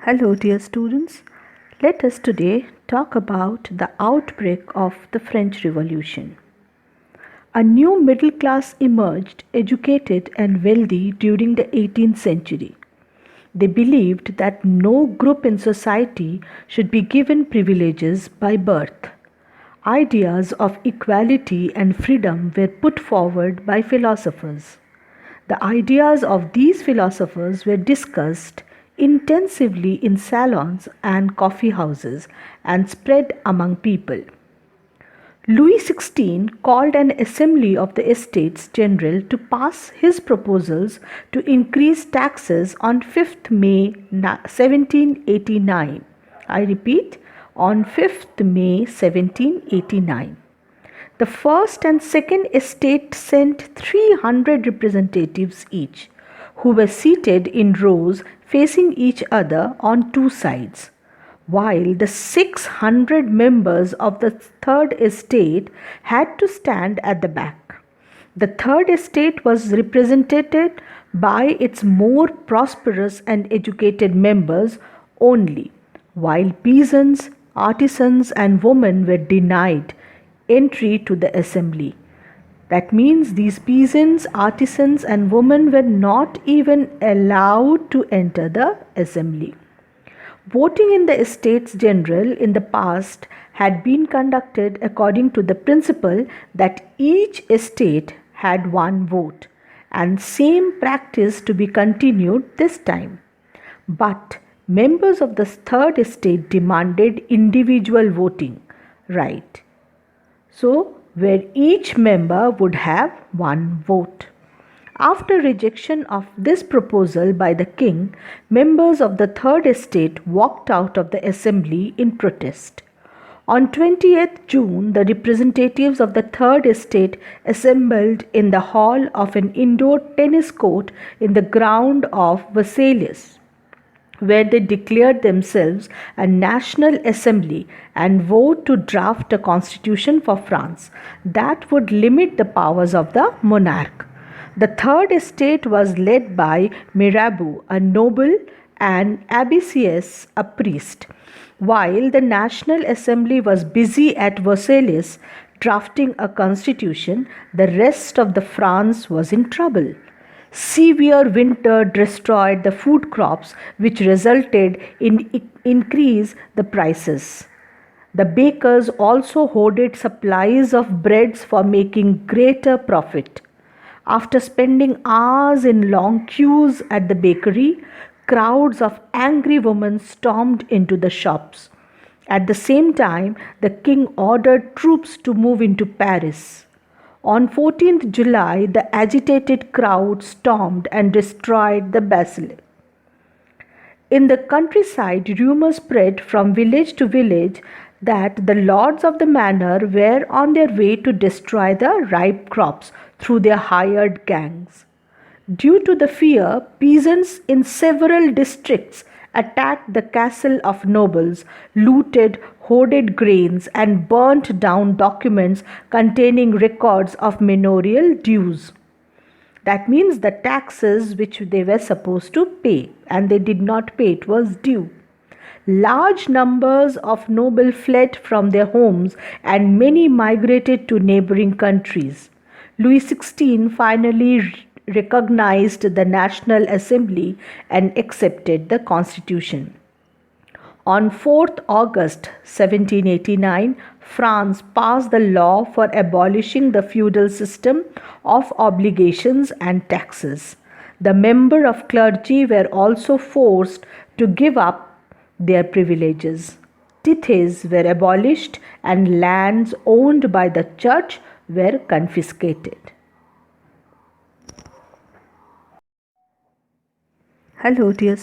Hello, dear students. Let us today talk about the outbreak of the French Revolution. A new middle class emerged, educated and wealthy during the 18th century. They believed that no group in society should be given privileges by birth. Ideas of equality and freedom were put forward by philosophers. The ideas of these philosophers were discussed intensively in salons and coffee houses and spread among people. Louis XVI called an assembly of the Estates General to pass his proposals to increase taxes on 5th May 1789. I repeat, on 5th May 1789. The first and second estate sent 300 representatives each, who were seated in rows facing each other on two sides, while the 600 members of the third estate had to stand at the back. The third estate was represented by its more prosperous and educated members only, while peasants, artisans, and women were denied entry to the assembly. That means these peasants, artisans, and women were not even allowed to enter the assembly. Voting in the Estates General in the past had been conducted according to the principle that each estate had one vote, and same practice to be continued this time. But members of the third estate demanded individual voting right. So, where each member would have one vote. After rejection of this proposal by the king, members of the third estate walked out of the assembly in protest. On 20th June, the representatives of the third estate assembled in the hall of an indoor tennis court in the ground of Versailles, where they declared themselves a national assembly and vowed to draft a constitution for France that would limit the powers of the monarch. The third estate was led by Mirabeau, a noble, and Abbesius, a priest. While the National Assembly was busy at Versailles drafting a constitution, the rest of the France was in trouble. Severe winter destroyed the food crops, which resulted in increase the prices. The bakers also hoarded supplies of breads for making greater profit. After spending hours in long queues at the bakery, crowds of angry women stormed into the shops. At the same time, the king ordered troops to move into Paris. On 14th July, the agitated crowd stormed and destroyed the Bastille. In the countryside, rumors spread from village to village that the lords of the manor were on their way to destroy the ripe crops through their hired gangs. Due to the fear, peasants in several districts attacked the castle of nobles, looted, hoarded grains, and burnt down documents containing records of manorial dues. That means the taxes which they were supposed to pay, and they did not pay, it was due. Large numbers of nobles fled from their homes, and many migrated to neighboring countries. Louis XVI finally recognized the National Assembly and accepted the Constitution. On 4th August 1789, France passed the law for abolishing the feudal system of obligations and taxes. The members of clergy were also forced to give up their privileges. Tithes were abolished and lands owned by the church were confiscated. Hello, dear